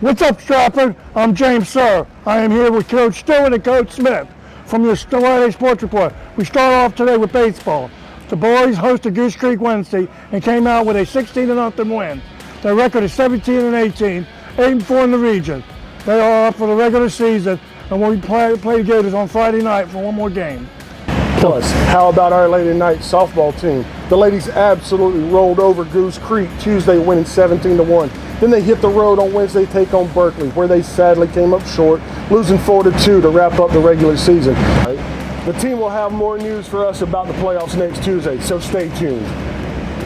What's up, Stratford? I'm James Sir. I am here with Coach Stewart and Coach Smith from your Friday Sports Report. We start off today with baseball. The boys hosted Goose Creek Wednesday and came out with a 16-0 win. Their record is 17-18, 8-4 in the region. They are up for the regular season, and we'll play the Gators on Friday night for one more game. Plus, how about our lady night softball team? The ladies absolutely rolled over Goose Creek Tuesday, winning 17-1. Then they hit the road on Wednesday, take on Berkeley, where they sadly came up short, losing 4-2 to wrap up the regular season. The team will have more news for us about the playoffs next Tuesday, so stay tuned.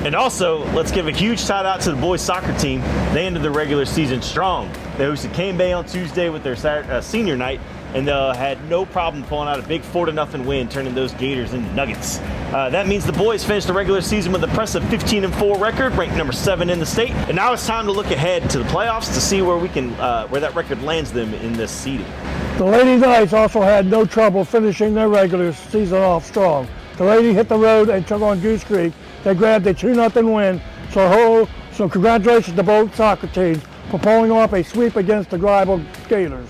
And also, let's give a huge shout out to the boys soccer team. They ended the regular season strong. They hosted Cane Bay on Tuesday with their senior night, and had no problem pulling out a big 4-0 win, turning those Gators into Nuggets. That means the boys finished the regular season with an impressive 15-4 record, ranked number 7 in the state. And now it's time to look ahead to the playoffs to see where where that record lands them in this seeding. The Lady Knights also had no trouble finishing their regular season off strong. The Lady hit the road and took on Goose Creek. They grabbed a 2-0 win. So congratulations to both soccer teams for pulling off a sweep against the rival Gators.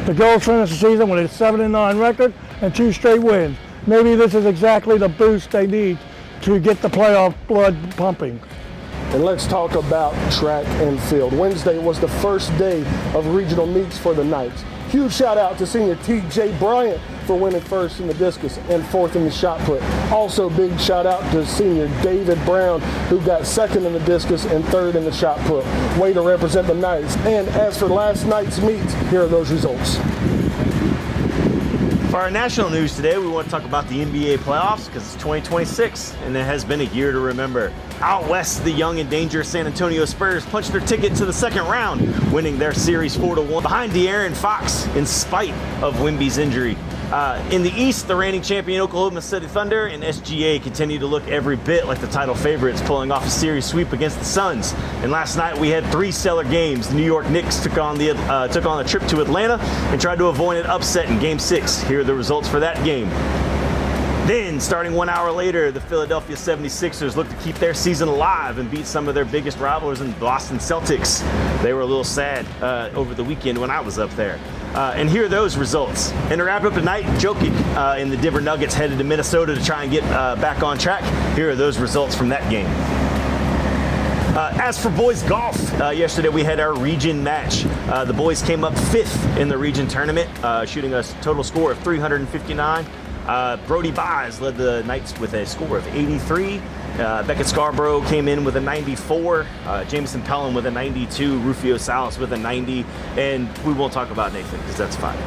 The girls finished the season with a 7-9 record and 2 straight wins. Maybe this is exactly the boost they need to get the playoff blood pumping. And let's talk about track and field. Wednesday was the first day of regional meets for the Knights. Huge shout out to senior T.J. Bryant for winning first in the discus and 4th in the shot put. Also big shout out to senior David Brown, who got 2nd in the discus and 3rd in the shot put. Way to represent the Knights. And as for last night's meets, here are those results. For our national news today, we want to talk about the NBA playoffs because it's 2026 and it has been a year to remember. Out west, the young and dangerous San Antonio Spurs punched their ticket to the second round, winning their series 4-1 behind De'Aaron Fox in spite of Wemby's injury. In the East, the reigning champion Oklahoma City Thunder and SGA continue to look every bit like the title favorites, pulling off a series sweep against the Suns. And last night we had 3 stellar games. The New York Knicks took on a trip to Atlanta and tried to avoid an upset in Game 6. Here are the results for that game. Then, starting 1 hour later, the Philadelphia 76ers looked to keep their season alive and beat some of their biggest rivals in Boston Celtics. They were a little sad over the weekend when I was up there. And here are those results. And to wrap up tonight, Jokic and the Denver Nuggets headed to Minnesota to try and get back on track. Here are those results from that game. As for boys golf, yesterday we had our region match. The boys came up 5th in the region tournament, shooting a total score of 359. Brody Baez led the Knights with a score of 83. Beckett Scarborough came in with a 94. Jameson Pelham with a 92. Rufio Salas with a 90. And we won't talk about Nathan because that's fine.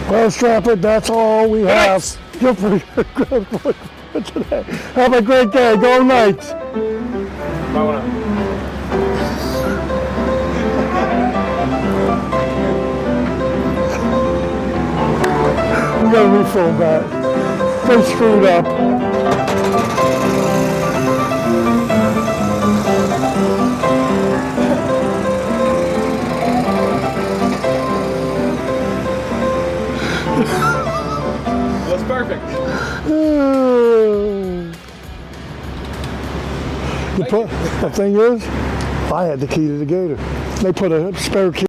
Well, Stratford, that's all we have. Good for today. Have a great day. Go Knights. We gotta refill that. They screwed up. That's perfect. The thing is, I had the key to the Gator. They put a spare key.